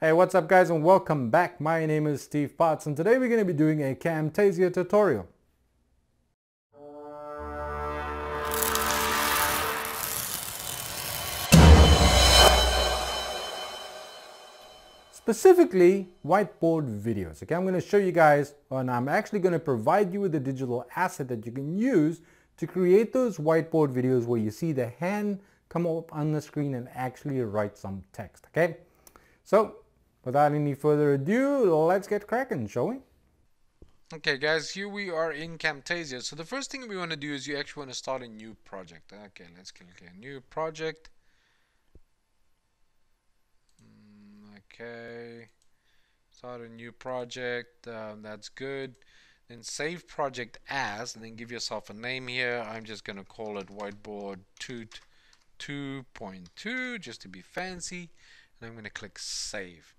Hey, what's up guys, and welcome back. My name is Steve Potts, and today we're going to be doing a Camtasia tutorial. Specifically, whiteboard videos. Okay, I'm going to show you guys, and I'm actually going to provide you with a digital asset that you can use to create those whiteboard videos where you see the hand come up on the screen and actually write some text. Okay, so without any further ado, let's get cracking, shall we? Okay guys, here we are in Camtasia. So the first thing we want to do is you actually want to start a new project. Okay, let's click a new project. Okay, start a new project. That's good. Then save project as, and then give yourself a name here. I'm just going to call it Whiteboard 2.2 just to be fancy. And I'm going to click save.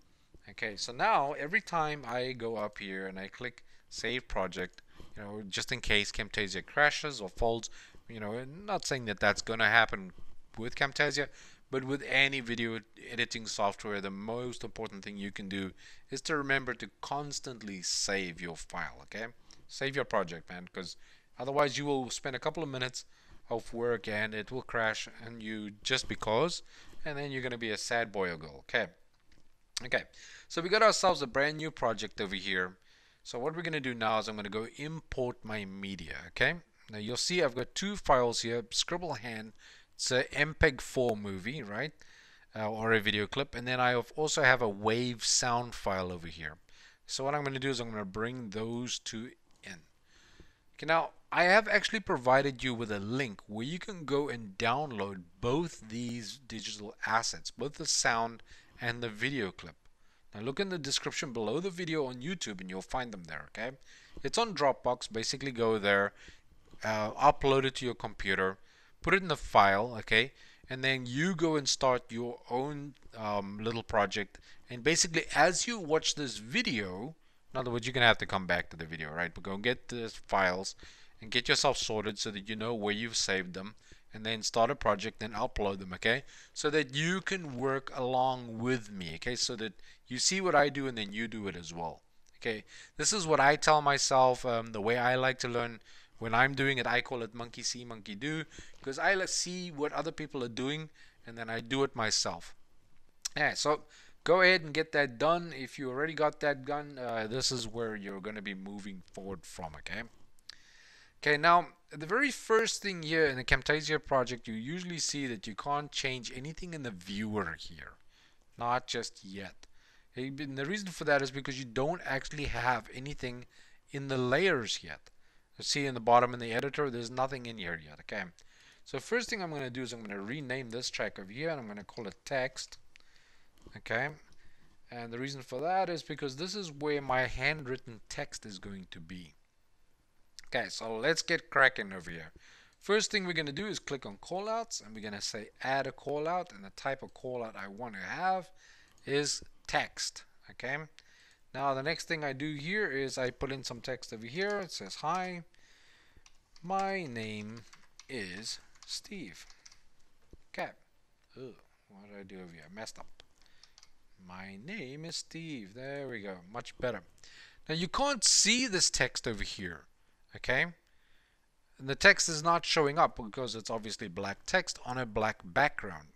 Okay, so now every time I go up here and I click save project, just in case Camtasia crashes or faults, not saying that that's going to happen with Camtasia, but with any video editing software, the most important thing you can do is to remember to constantly save your file. Okay, save your project, man, because otherwise you will spend a couple of minutes of work and it will crash and you just because, and then you're going to be a sad boy or girl. Okay, so we got ourselves a brand new project over here. So what we're going to do now is I'm going to go import my media. Okay, now you'll see I've got two files here. Scribble Hand, it's a MPEG-4 movie, right, or a video clip, and then I also have a wave sound file over here. So what I'm going to do is I'm going to bring those two in. Okay, now I have actually provided you with a link where you can go and download both these digital assets, both the sound and the video clip. Now look in the description below the video on YouTube and you'll find them there. Okay, it's on Dropbox. Basically go there, upload it to your computer, put it in the file, okay, and then you go and start your own little project. And basically as you watch this video, in other words, you're gonna have to come back to the video, right? But go and get the files and get yourself sorted so that you know where you've saved them, and then start a project and upload them, okay, so that you can work along with me, okay, so that you see what I do and then you do it as well. Okay, this is what I tell myself, the way I like to learn. When I'm doing it, I call it monkey see monkey do, because I see what other people are doing and then I do it myself. Yeah, so go ahead and get that done. If you already got that done, this is where you're going to be moving forward from. Okay, now the very first thing here in the Camtasia project, you usually see that you can't change anything in the viewer here, not just yet. And the reason for that is because you don't actually have anything in the layers yet. You see in the bottom in the editor, there's nothing in here yet. Okay, so first thing I'm going to do is I'm going to rename this track over here and I'm going to call it text. Okay, and the reason for that is because this is where my handwritten text is going to be. Okay, so let's get cracking over here. First thing we're going to do is click on callouts and we're going to say add a callout, and the type of callout I want to have is text. Okay, now the next thing I do here is I put in some text over here. It says, hi, my name is Steve. Okay, what did I do over here? I messed up. My name is Steve. There we go, much better. Now you can't see this text over here. Okay, and the text is not showing up because it's obviously black text on a black background.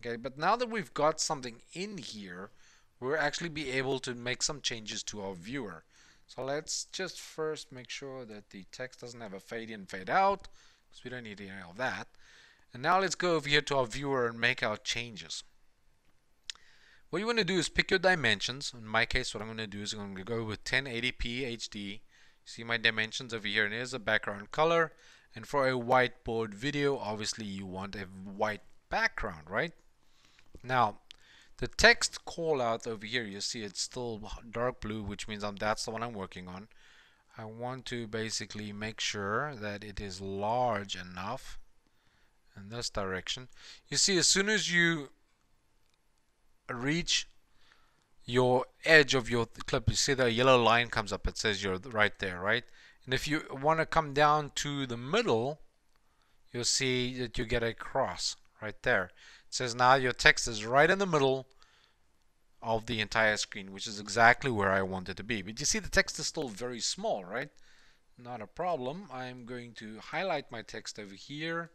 Okay, but now that we've got something in here, we'll actually be able to make some changes to our viewer. So let's just first make sure that the text doesn't have a fade in, fade out, because we don't need any of that. And now let's go over here to our viewer and make our changes. What you want to do is pick your dimensions. In my case, what I'm going to do is I'm going to go with 1080p HD. See my dimensions over here, and here's the background color. And for a whiteboard video, obviously you want a white background, right? Now the text call out over here, you see it's still dark blue, which means that's the one I'm working on. I want to basically make sure that it is large enough in this direction. You see, as soon as you reach your edge of your clip, you see the yellow line comes up. It says you're right there, right? And if you want to come down to the middle, you'll see that you get a cross right there. It says now your text is right in the middle of the entire screen, which is exactly where I want it to be. But you see the text is still very small, right? Not a problem. I'm going to highlight my text over here.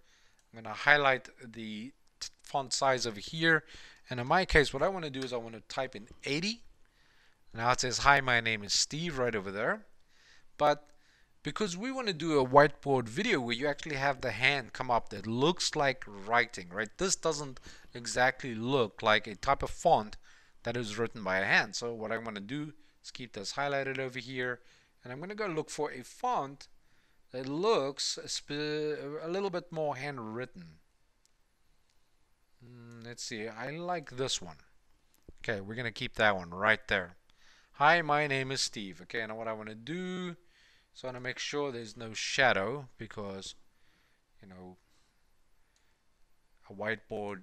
I'm going to highlight the font size over here. And in my case, what I want to do is I want to type in 80. Now it says, hi, my name is Steve right over there. But because we want to do a whiteboard video where you actually have the hand come up that looks like writing, right? This doesn't exactly look like a type of font that is written by a hand. So what I'm going to do is keep this highlighted over here. And I'm going to go look for a font that looks a little bit more handwritten. Let's see. I like this one. Okay, we're going to keep that one right there. Hi, my name is Steve. Okay, now what I want to do, so I want to make sure there's no shadow because, you know, a whiteboard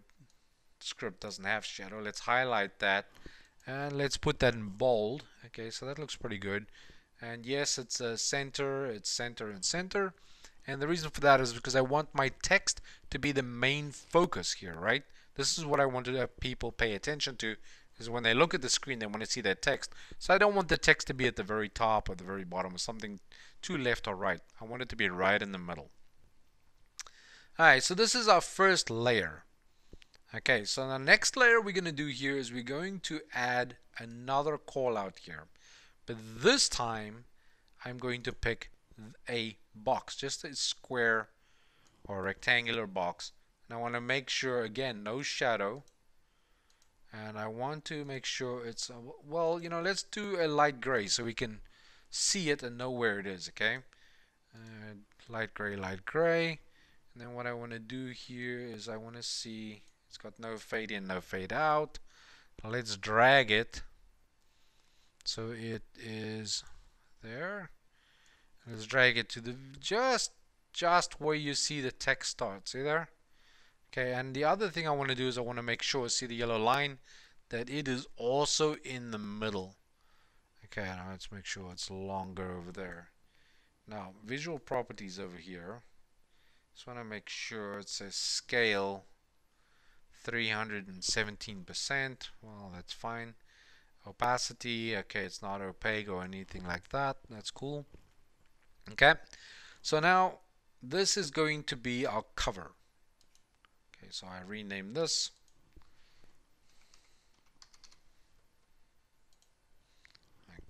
script doesn't have shadow. Let's highlight that and let's put that in bold. Okay, so that looks pretty good. And yes, it's a center, it's center and center. And the reason for that is because I want my text to be the main focus here, right? This is what I want to have people pay attention to, is when they look at the screen, they want to see that text. So I don't want the text to be at the very top or the very bottom or something too left or right. I want it to be right in the middle. Alright, so this is our first layer. Okay, so the next layer we're going to do here is we're going to add another call out here. But this time I'm going to pick a box, just a square or rectangular box. And I want to make sure, again, no shadow. And I want to make sure it's, well, you know, let's do a light gray so we can see it and know where it is, okay? Light gray, light gray. And then what I want to do here is I want to see it's got no fade in, no fade out. Let's drag it so it is there. Let's drag it to the just where you see the text start. See there? Okay, and the other thing I want to do is I want to make sure, see the yellow line, that it is also in the middle. Okay, now let's make sure it's longer over there. Now, visual properties over here. Just want to make sure it says scale 317%. Well, that's fine. Opacity, okay, it's not opaque or anything like that. That's cool. Okay, so now this is going to be our cover. Okay, so I rename this.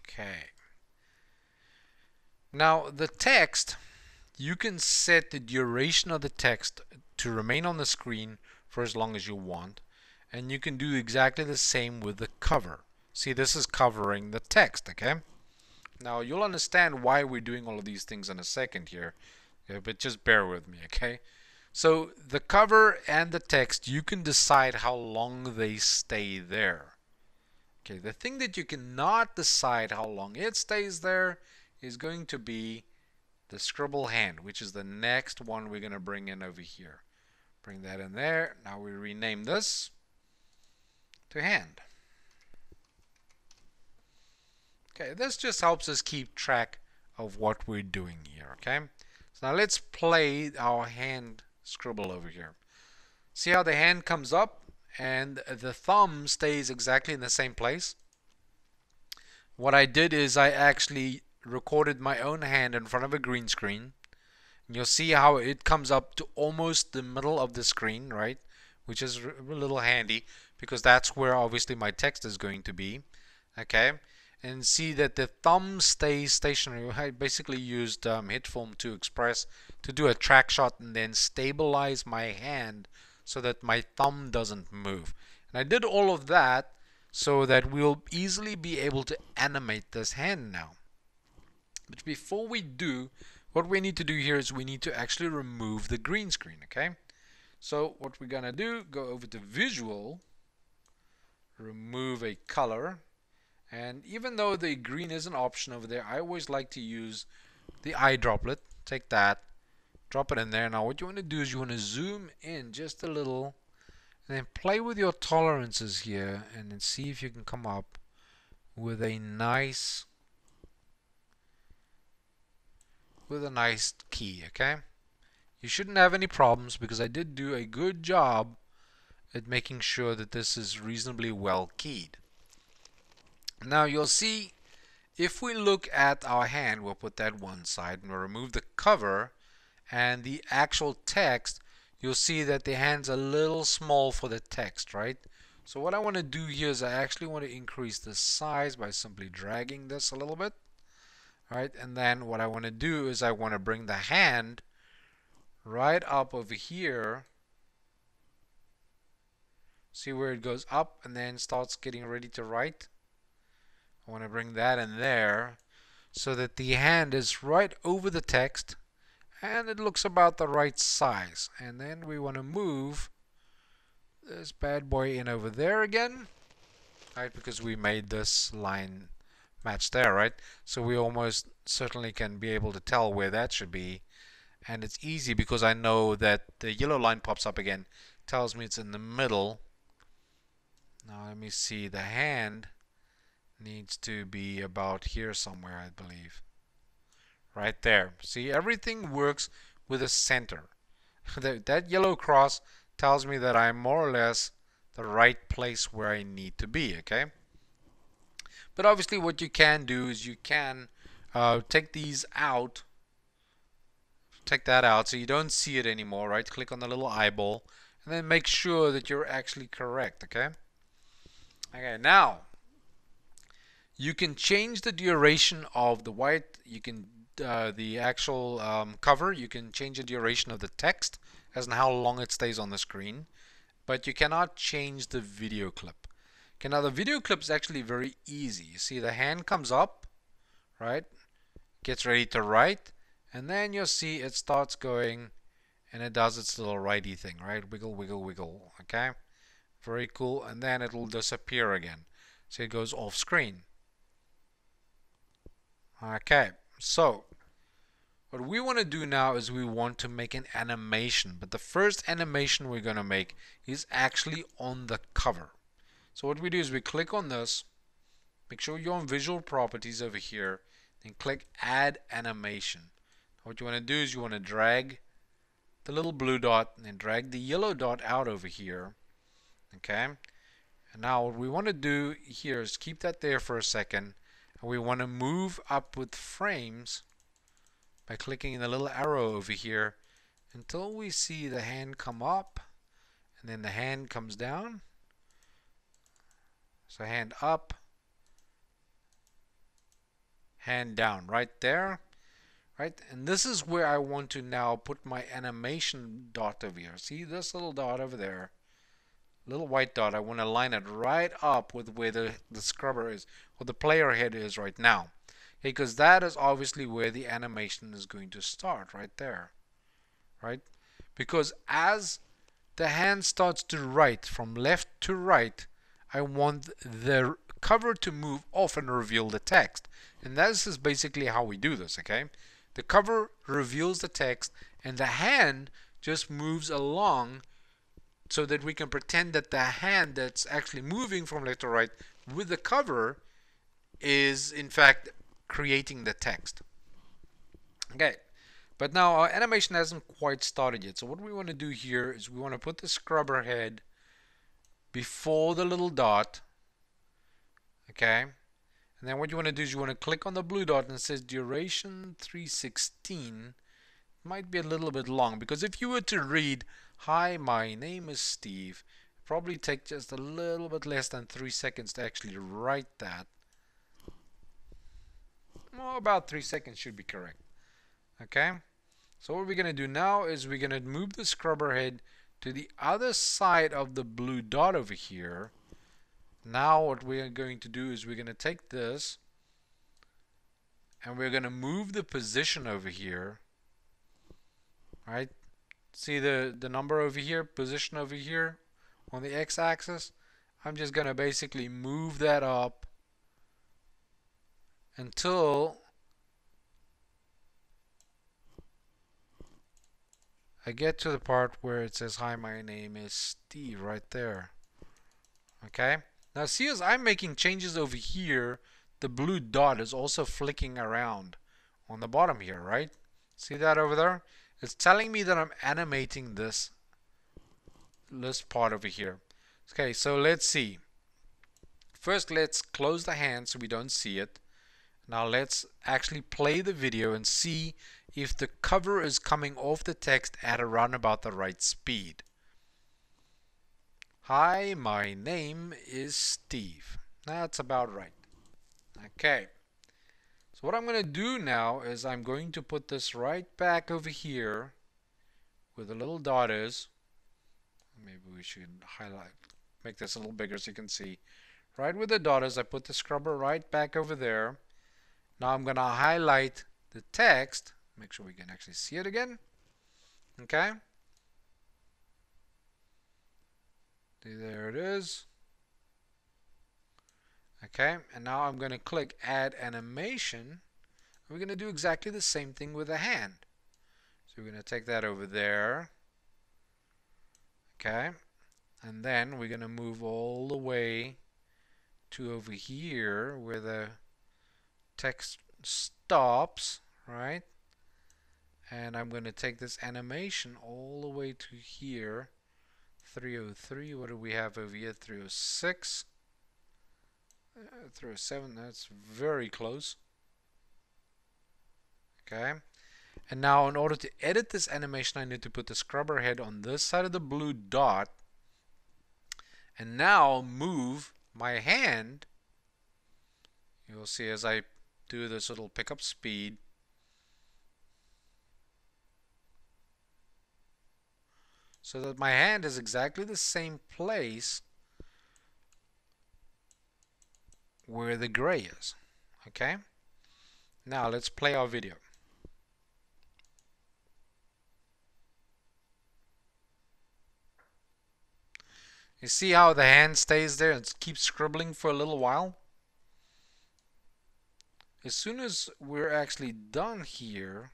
Okay. Now the text, you can set the duration of the text to remain on the screen for as long as you want, and you can do exactly the same with the cover. See, this is covering the text, okay? Now you'll understand why we're doing all of these things in a second here, okay, but just bear with me, okay? So the cover and the text, you can decide how long they stay there. Okay, the thing that you cannot decide how long it stays there is going to be the scribble hand, which is the next one we're going to bring in over here. Bring that in there. Now we rename this to hand. Okay, this just helps us keep track of what we're doing here, okay? So now let's play our hand scribble over here. See how the hand comes up and the thumb stays exactly in the same place? What I did is I actually recorded my own hand in front of a green screen. And you'll see how it comes up to almost the middle of the screen, right? Which is a little handy because that's where obviously my text is going to be. Okay, and see that the thumb stays stationary. I basically used HitFilm to Express to do a track shot and then stabilize my hand so that my thumb doesn't move. And I did all of that so that we'll easily be able to animate this hand now. But before we do, what we need to do here is we need to actually remove the green screen, okay? So what we're gonna do, go over to Visual, remove a color, and even though the green is an option over there, I always like to use the eye droplet. Take that, drop it in there. Now what you want to do is you want to zoom in just a little and then play with your tolerances here and then see if you can come up with a nice key, okay? You shouldn't have any problems because I did do a good job at making sure that this is reasonably well keyed. Now you'll see if we look at our hand, we'll put that one side and we'll remove the cover and the actual text. You'll see that the hand's a little small for the text, right? So what I want to do here is I actually want to increase the size by simply dragging this a little bit. Alright, and then what I want to do is I want to bring the hand right up over here. See where it goes up and then starts getting ready to write? I want to bring that in there so that the hand is right over the text and it looks about the right size. And then we want to move this bad boy in over there again, right? Because we made this line match there, right? So we almost certainly can be able to tell where that should be. And it's easy because I know that the yellow line pops up again, tells me it's in the middle. Now let me see, the hand needs to be about here somewhere, I believe. Right there. See, everything works with a center. That yellow cross tells me that I'm more or less the right place where I need to be, okay? But obviously what you can do is you can take these out, take that out so you don't see it anymore, right? Click on the little eyeball and then make sure that you're actually correct, okay? Okay, now you can change the duration of the white, you can the actual cover, you can change the duration of the text as in how long it stays on the screen, but you cannot change the video clip. Okay, now the video clip is actually very easy. You see the hand comes up, right? Gets ready to write, and then you'll see it starts going and it does its little righty thing, right? Wiggle, wiggle, wiggle, okay? Very cool, and then it'll disappear again. So it goes off screen. Okay, so what we want to do now is we want to make an animation, but the first animation we're going to make is actually on the cover. So what we do is we click on this, make sure you're on visual properties over here, then click add animation. What you want to do is you want to drag the little blue dot and then drag the yellow dot out over here, okay? And now what we want to do here is keep that there for a second, and we want to move up with frames by clicking the little arrow over here until we see the hand come up and then the hand comes down. So hand up, hand down, right there, right? And this is where I want to now put my animation dot over here. See this little dot over there, little white dot? I want to line it right up with where the scrubber is, or the player head is right now. Because that is obviously where the animation is going to start, right there, right? Because as the hand starts to write from left to right, I want the cover to move off and reveal the text. And this is basically how we do this, okay? The cover reveals the text and the hand just moves along so that we can pretend that the hand that's actually moving from left to right with the cover is in fact creating the text. Okay, but now our animation hasn't quite started yet. So what we want to do here is we want to put the scrubber head before the little dot, okay? And then what you want to do is you want to click on the blue dot and it says duration 316. Might be a little bit long because if you were to read, "Hi, my name is Steve," it'd probably take just a little bit less than 3 seconds to actually write that. Well, about 3 seconds should be correct. Okay, so what we're going to do now is we're going to move the scrubber head to the other side of the blue dot over here. Now what we're going to do is we're going to take this and we're going to move the position over here, right? See the number over here, position over here on the x-axis? I'm just going to basically move that up until I get to the part where it says, "Hi, my name is Steve," right there. Okay? Now see, as I'm making changes over here, the blue dot is also flicking around on the bottom here, right? See that over there? It's telling me that I'm animating this part over here. Okay, so let's see. First, let's close the hand so we don't see it. Now let's actually play the video and see if the cover is coming off the text at around about the right speed. Hi, my name is Steve. That's about right. Okay. So what I'm going to do now is I'm going to put this right back over here where the little dot is. Maybe we should highlight, make this a little bigger so you can see. Right where the dot is, I put the scrubber right back over there. Now I'm going to highlight the text. Make sure we can actually see it again. Okay. There it is. Okay, and now I'm going to click Add Animation. We're going to do exactly the same thing with the hand. So we're going to take that over there. Okay, and then we're going to move all the way to over here where the text stops, right? And I'm going to take this animation all the way to here. 303, what do we have over here? 306. 307, that's very close. Okay, and now in order to edit this animation I need to put the scrubber head on this side of the blue dot and now move my hand. You'll see as I do this, it'll pick up speed. So that my hand is exactly the same place where the gray is. Okay, now let's play our video. You see how the hand stays there and keeps scribbling for a little while? As soon as we're actually done here,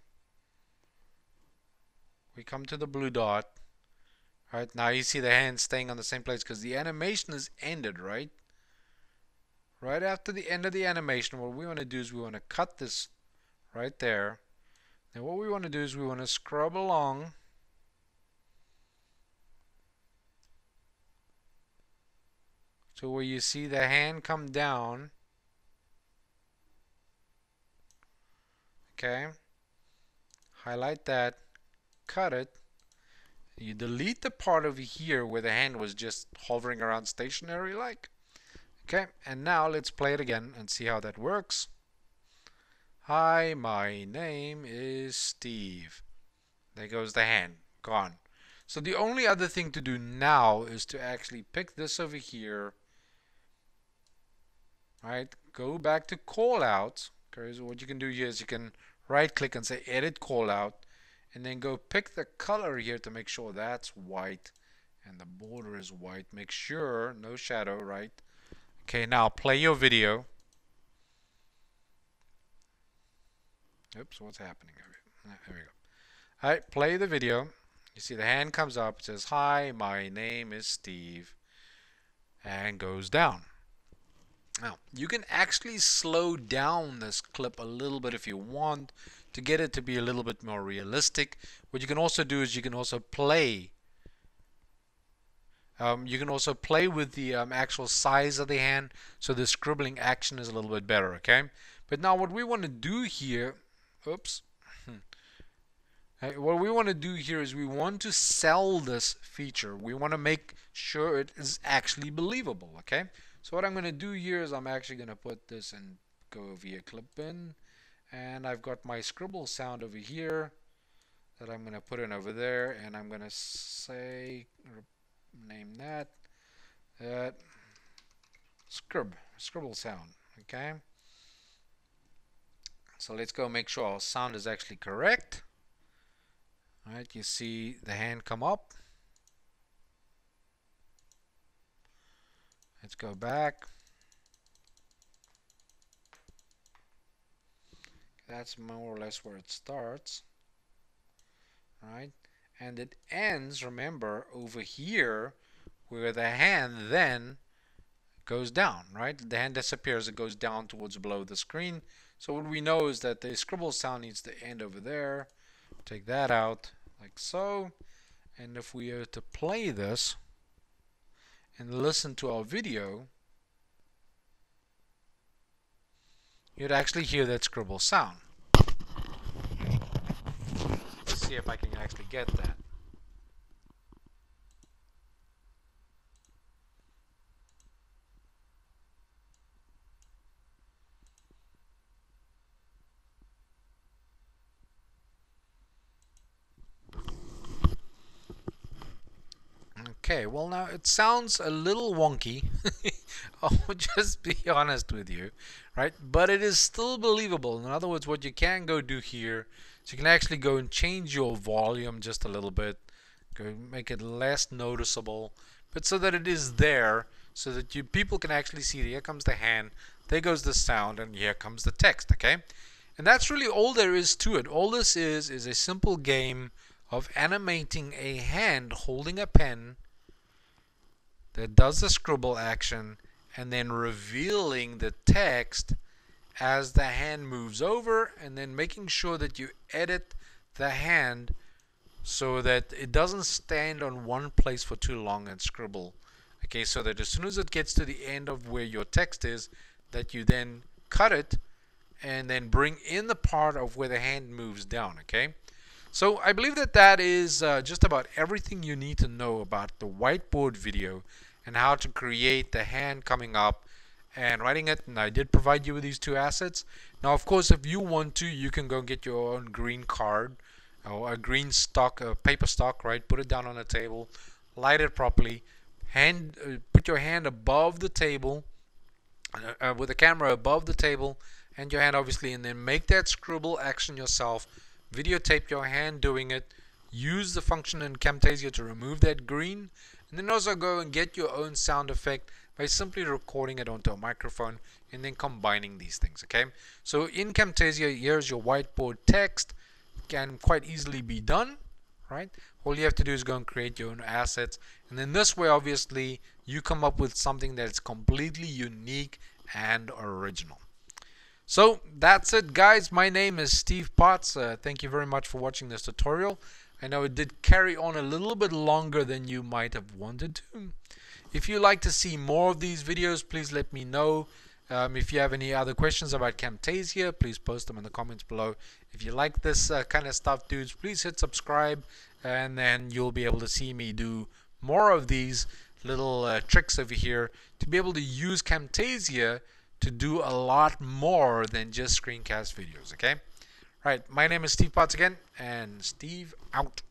we come to the blue dot. Right, now you see the hand staying on the same place because the animation is ended, right? Right after the end of the animation, what we want to do is we want to cut this right there. And what we want to do is we want to scrub along to where you see the hand come down. Okay, highlight that, cut it. You delete the part over here where the hand was just hovering around stationary like. Okay, and now let's play it again and see how that works. Hi, my name is Steve. There goes the hand, gone. So the only other thing to do now is to actually pick this over here. Right, go back to Callout. Okay, so what you can do here is you can right click and say Edit Callout, and then go pick the color here to make sure that's white and the border is white. Make sure no shadow, right? Okay, now play your video. Oops, what's happening? There we go. Alright, play the video. You see the hand comes up, it says, hi, my name is Steve, and goes down. Now, you can actually slow down this clip a little bit if you want to get it to be a little bit more realistic. What you can also do is you can also play. You can also play with the actual size of the hand, so the scribbling action is a little bit better, okay? But now what we want to do here, oops, what we want to do here is we want to sell this feature. We want to make sure it is actually believable, okay? So what I'm going to do here is I'm actually going to put this and go over here, clip in, and I've got my Scribble Sound over here that I'm going to put in over there, and I'm going to say, name that Scribble Sound. Okay, so let's go make sure our sound is actually correct. All right, you see the hand come up. Let's go back. That's more or less where it starts. Right, and it ends, remember, over here where the hand then goes down, right? The hand disappears, it goes down towards below the screen. So what we know is that the Scribble Sound needs to end over there. Take that out like so, and if we are to play this and listen to our video, you'd actually hear that scribble sound. Let's see if I can actually get that. Okay, well now it sounds a little wonky. I'll just be honest with you, right? But it is still believable. In other words, what you can go do here is you can actually go and change your volume just a little bit, go make it less noticeable, but so that it is there, so that people can actually see that here comes the hand, there goes the sound, and here comes the text. Okay, and that's really all there is to it. All this is a simple game of animating a hand holding a pen that does the scribble action and then revealing the text as the hand moves over, and then making sure that you edit the hand so that it doesn't stand on one place for too long and scribble. Okay, so that as soon as it gets to the end of where your text is, that you then cut it and then bring in the part of where the hand moves down. Okay, so I believe that that is just about everything you need to know about the whiteboard video and how to create the hand coming up and writing it. And I did provide you with these two assets. Now, of course, if you want to, you can go and get your own green card or a green stock, a paper stock, right? Put it down on a table, light it properly, put your hand above the table, with the camera above the table, and your hand obviously, and then make that scribble action yourself. Videotape your hand doing it. Use the function in Camtasia to remove that green, and then also go and get your own sound effect by simply recording it onto a microphone and then combining these things. Okay, so in Camtasia, here's your whiteboard text. Can quite easily be done, right? All you have to do is go and create your own assets, and then this way obviously you come up with something that's completely unique and original. So that's it, guys. My name is Steve Potts. Thank you very much for watching this tutorial. I know it did carry on a little bit longer than you might have wanted to. If you'd like to see more of these videos, please let me know. If you have any other questions about Camtasia, please post them in the comments below. If you like this kind of stuff, dudes, please hit subscribe, and then you'll be able to see me do more of these little tricks over here to be able to use Camtasia to do a lot more than just screencast videos. Okay? Right, my name is Steve Potts again, and Steve out.